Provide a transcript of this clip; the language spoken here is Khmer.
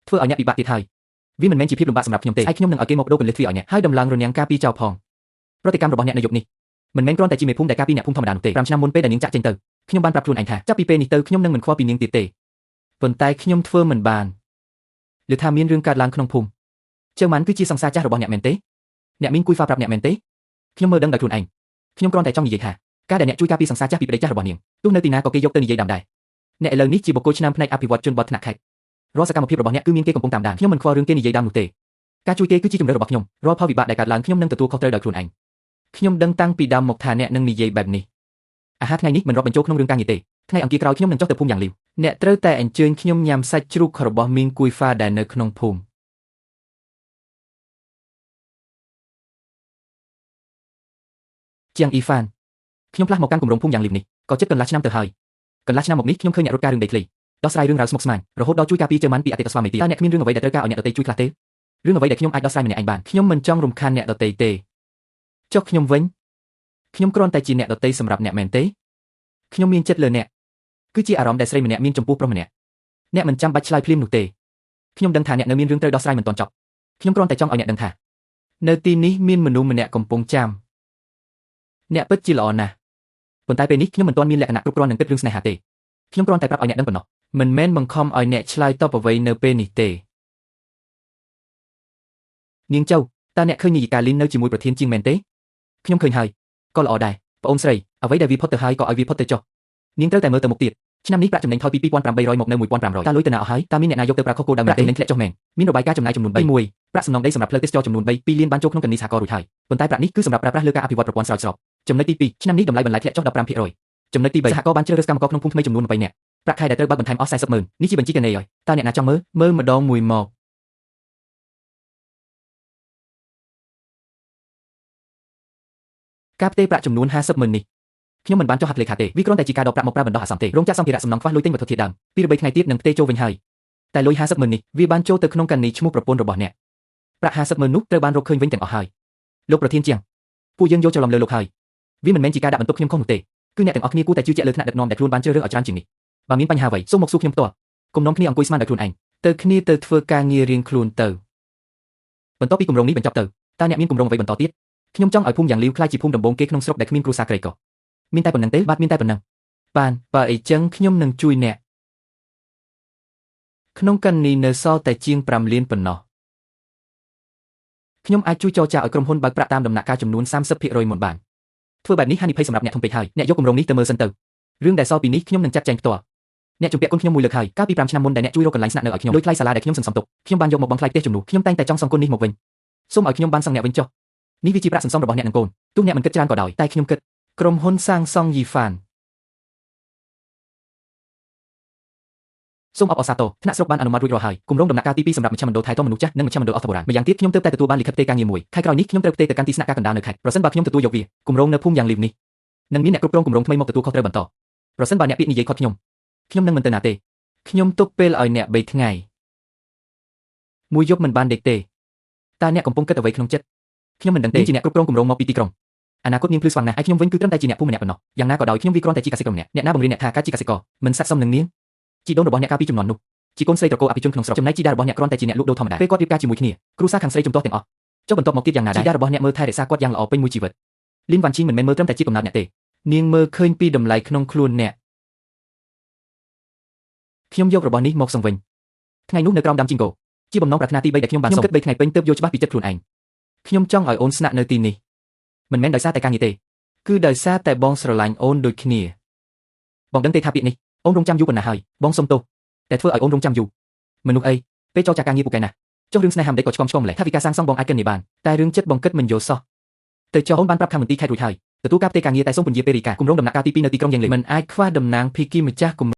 ធ្វើឲ្យអ្នកពិបាកទៀតហើយវាមិនមែនជាភាពលំបាកសម្រាប់ខ្ញុំទេឯខ្ញុំនឹងឲ្យគេមកបដូរពន្លឺទ្វារឲ្យអ្នកហើយដំឡើងរនាំងការពីចោលផងប្រតិកម្មរបស់អ្នកនៅយប់នេះមិនមែនគ្រាន់តែជាមេភូមិដែលការពីអ្នកភូមិធម្មតានោះទេ5ឆ្នាំមុនពេលដែលនាងចាក់ចេញទៅខ្ញុំបានប្រាប់ខ្លួនឯងថាចាប់ពីពេលនេះទៅខ្ញុំនឹងមិនខ្វល់ពីនាងទៀតទេប៉ុន្តែខ្ញុំធ្វើមិនបានឬថាមានរឿងកើតឡើងក្នុងភូមិជើម៉ាន់គឺជាសង្សារចាស់របស់អ្នកមែនទេអ្នកមានគួយហ្វាប្រាប់អ្នកមែនទេខ្ញុំមើលដឹងដោយខ្លួនឯងខ្ញុំគ្រាន់តែចង់និយាយថាការដែលអ្នកជួយការពីសង្សារចាស់ពីប្តីចាស់របស់នាងទោះនៅទីណាក៏គេយកទៅនិយាយដើមដែរអ្នកឥឡូវនេះជាបុគ្គលឆ្នាំផ្នែកអភិវឌ្ឍជនបទថ្នាក់ខេត្តរាល់សកម្មភាពរបស់អ្នកគឺមានគេកំពុងតាមដានខ្ញុំមិនខ្វល់រឿងគេនិយាយដើមនោះទេការជួយគេគឺជាជំរឿនរបស់ខ្ញុំរាល់ផលវិបាកដែលកើតឡើងខ្ញុំនឹងទទួលខុសត្រូវដោយខ្លួនឯងខ្ញុំដឹងតាំងពីដើមមកថាអ្នកនឹងនិយាយបែបនេះអាហារថ្ងៃនេះមិនរាប់បញ្ចូលក្នុងរឿងការងារទេថ្ងៃអង្គារក្រោយខ្ញុំនឹងចុះទៅភូមិយ៉ាងលីវអ្នកត្រូវតែអញ្ជើញខ្ញុំញ៉ាំសាច់ជ្រូករបស់មីងគួយហ្វាដែលនៅក្នុងភូមិជាងអ៊ីហ្វានខ្ញុំផ្លាស់មកកាន់គម្រោងភូមិយ៉ាងលីវនេះក៏ជិតកន្លះឆ្នាំទៅហើយកន្លះឆ្នាំមកនេះខ្ញុំឃើញអ្នករត់ការរឿងដីធ្លីដោះស្រាយរឿងរ៉ាវស្មុគស្មាញរហូតដល់ជួយការពារជើម៉ាន់ពីអតីតស្វាមីទៀតតើអ្នកគ្មានរឿងអ្វីដែលត្រូវការឲ្យអ្នកដទៃជួយខ្លះទេរឿងអ្វីដែលខ្ញុំអាចដោះស្រាយម្នាក់ឯងបានខ្ញុំមិនចង់រំខានអ្នកដទៃទេចុះខ្ញុំវិញខ្ញុំគ្រាន់តែជាអ្នកដទៃសម្រាប់អ្នកមែនទេខ្ញុំមានចិត្តលើអ្នកគឺជាអារម្មណ៍ដែលស្រីម្នាក់មានចំពោះប្រុសម្នាក់អ្នកមិនចាំបាច់ឆ្លើយភ្លាមនោះទេខ្ញុំដឹងថាអ្នកនៅមានរឿងត្រូវដោះស្រាយមិនទាន់ចប់ខ្ញុំគ្រាន់តែចង់ឲ្យអ្នកដឹងថានៅទីនេះមានមនុស្សម្នាក់កំពុងចាំអ្នកពិតជាល្អណាស់ប៉ុន្តែពេលនេះខ្ញុំមិនទាន់មានលក្ខណៈគ្រប់គ្រាន់នឹងគិតរឿងស្នេហាទេខ្ញុំគ្រាន់តែប្រាប់ឲ្យអ្នកដឹងប៉ុណ្ណោះមិនមែនបង្ខំឲ្យអ្នកឆ្លើយតបអ្វីនៅពេលនេះទេនាងចៅតើអ្នកឃើញនាយិកាលីននៅជាមួយប្រធានជាងមែនទេខ្ញុំឃើញហើយក៏ល្អដែរប្អូនស្រីអ្វីដែលវាផុតទៅហើយក៏ឲ្យវាផុតទៅចុះនាងត្រូវតែមើលទៅមុខទៀតឆ្នាំនេះប្រាក់ចំណេញថយពី2800មកនៅ1500តើលុយទៅណាអស់ហើយតើមានអ្នកណាយកទៅប្រើខុសគោលដៅប្រាក់ចំណេញធ្លាក់ចុះមែនមានរបាយការណ៍ចំណាយចំនួន3 1ប្រាក់សំណងដីសម្រាប់ផ្លូវទេសចរចំនួន3 2លានបានចូលក្នុងគណនីសហគមន៍រួចហើយប៉ុន្តែប្រាក់នេះគឺសម្រាប់ប្រើប្រាស់លើការអភិវឌ្ឍប្រព័ន្ធស្រោចស្រពចំណុចទី2ឆ្នាំនេះតម្លៃបន្លែធ្លាក់ចុះ 15% ចំណុចទី3សហគមន៍បានជ្រើសរើសកម្មករក្នុងភូមិថ្មីចំនួន20នាក់ប្រាក់ខែដែលត្រូវបើកបន្ថែមអស់ 40,000 នេះជាបញ្ជីកណេហើយតើអ្នកណាចង់មើលម្ដងមួយមកការផ្ទេរប្រាក់ចំនួន 50,000 នេះខ្ញុំមិនបានចុះហត្ថលេខាទេវាគ្រាន់តែជាការដកប្រាក់មកប្រើបណ្ដោះអាសន្នទេរោងចក្រសម្ភារៈសំណង់ខ្វះលុយទិញវត្ថុធាតុដើមពីរបីថ្ងៃទៀតនឹងផ្ទេរចូលវិញហើយតែលុយ 50,000 នេះវាបានចូលទៅក្នុងកណនីឈ្មោះប្រពន្ធរបស់អ្នកប្រាក់ 50,000 នោះត្រូវបានរកឃើញវិញទាំងអស់ហើយលោកប្រធានជាងពួកយើងយកច្រឡំលើលោកហើយវាមិនមែនជាការដាក់បន្ទុកខ្ញុំខុសនោះទេគឺអ្នកទាំងអស់គ្នាគួរតែជឿជាក់លើថ្នាក់ដឹកនាំដែលខ្លួនបានជ្រើសរើសឲ្យច្រើនជាងនេះបើមានបញ្ហាអ្វីសូមមកសួរខ្ញុំផ្ទាល់កុំនាំគ្នាអង្គុយស្មានដោយខ្លួនឯងទៅគ្នាទៅធ្វើការងាររៀងខ្លួនទៅបន្ទាប់ពីគម្រោងនេះបញ្ចប់ទៅតើអ្នកមានគម្រោងអ្វីបន្តទៀតខ្ញុំចង់ឲ្យភូមិយ៉ាងលីវក្លាយជាភូមិដំបូងគេក្នុងស្រុកដែលគ្មានគ្រួសារក្រីក្រមានតែប៉ុណ្្នឹងទេបាទមានតែប៉ុណ្្នឹងបានបើអីចឹងខ្ញុំនឹងជួយអ្នកក្នុងកណនីនៅសល់តែជាង5លានប៉ុណ្ណោះខ្ញុំអាចជួយចរចាឲ្យក្រុមហ៊ុនបើកប្រាក់តាមដំណាក់កាលចំនួន 30% មុនបានធ្វើបែបនេះហានិភ័យសម្រាប់អ្នកធំពេកហើយអ្នកយកគម្រោងនេះទៅមើលសិនទៅរឿងដែលសល់ពីនេះខ្ញុំនឹងចាត់ចែងផ្ទាល់អ្នកជំពាក់គុណខ្ញុំមួយលើកហើយកាលពី5ឆ្នាំមុនដែលអ្នកជួយរកកន្លែងស្នាក់នៅឲ្យខ្ញុំដោយថ្លៃសាលាដែលខ្ញុំសន្សំទុកខ្ញុំបានយកមកបង់ថ្លៃផ្ទះជំនួសខ្ញុំតែងតែចង់សងគុណនេះមកវិញសូមឲ្យខ្ញុំបានសងអ្នកវិញចុះនេះវាជាប្រាក់សន្សំរបស់អ្នកនិងកូនទោះអ្នកមិនគិតច្រើនក៏ដោយតែខ្ញុំគិតក្រុមហ៊ុនសាងសង់យីហ្វានសូមអបអរសាទរថ្នាក់ស្រុកបានអនុម័តរួចរាល់ហើយគម្រោងដំណាក់កាលទី2សម្រាប់មជ្ឈមណ្ឌលថែទាំមនុស្សចាស់និងមជ្ឈមណ្ឌលអស់បុរាណម្យ៉ាងទៀតខ្ញុំទើបតែទទួលបានលិខិតផ្ទេរការងារមួយខែក្រោយនេះខ្ញុំត្រូវផ្ទេរទៅកាន់ទីស្នាក់ការកណ្ដាលនៅខេត្តប្រសិនបើខ្ញុំទទួលយកវាគម្រោងនៅភូមិយ៉ាងលីវនេះនឹងមានអ្នកគ្រប់គ្រងគម្រោងថ្មីមកទទួលខុសត្រូវបន្តប្រសិនបើអ្នកពាក្យនិយាយខុសខ្ញុំនឹងមិនទៅណាទេខ្ញុំទុកពេលឲ្យអ្នក3ថ្ងៃមួយយប់មិនបានដេកទេតើអ្នកកំពុងគិតអ្វីក្នុងចិត្តខ្ញុំមិនដឹងទេជាអ្នកគ្រប់គ្រងគម្រោងមកពីទីក្រុងអនាគតនាងភ្លឺស្វាងណាស់ហើយខ្ញុំវិញគឺត្រឹមតែជាអ្នកភូមិម្នាក់ប៉ុណ្ណោះយ៉ាងណាក៏ដោយខ្ញុំវាគ្រាន់តែជាកសិករម្នាក់អ្នកណាបង្រៀនអ្នកថាការជាកសិករមិនស័ក្តិសមនឹងនាងជីដូនរបស់អ្នកកាលពីជំនាន់នោះជាកូនស្រីត្រកូលអភិជនក្នុងស្រុកចំណែកជីតារបស់អ្នកគ្រាន់តែជាអ្នកលក់ដូរធម្មតាពេលគាត់រៀបការជាមួយគ្នាគ្រួសារខាងស្រីជំទាស់ទាំងអស់ចុះបន្ទាប់មកទៀតយ៉ាងណាដែរជីតារបស់អ្នកមើលថែរក្សាគាត់យ៉ាងល្អពេញមួយជីវិតលីនវ៉ាន់ឈីងមិនមែនមើលត្រឹមតែជាកំណើតអ្នកទេនាងមើលឃើញពីតម្លៃក្នុងខ្លួនអ្នកខ្ញុំយករបស់នេះមកសងវិញថ្ងៃនោះនៅក្រោមដើមជីងកូជាបំណងប្រាថ្នាទី3ដែលខ្ញុំបានសុំគិត3ថ្ងៃពេញទើបយល់ច្បាស់ពីចិត្តខ្លួនឯងខ្ញុំចង់ឲ្យអូនស្នាក់នៅទីនេះមិនមែនដោយសារតែការងារទេគឺដោយសារតែបងស្រឡាញ់អូនដូចគ្នាបងដឹងទេថាពាក្យនេះអូនរងចាំយូរប៉ុណ្ណាហើយបងសុំទោសតែធ្វើឲ្យអូនរងចាំយូរមនុស្សអីពេលចរចាការងារពូកែណាស់ចុះរឿងស្នេហាមិនដេកក៏ឆ្កំម្លេះថាវិការសាងសង់បងអាចកិននេះបានតែរឿងចិត្តបងគិតមិនយល់សោះទៅចុះអូនបានប្រាប់ខាងមន្ទីរខេត្តរួចហើយទទួលការផ្ទេរការងារតែសូមពន្យាពេលរីកាគម្រោងដំណាក់កាលទី2នៅទីក្រុងយ៉ាងលេមិនអាចខ្វះតំណាងភីគីម្ចាស់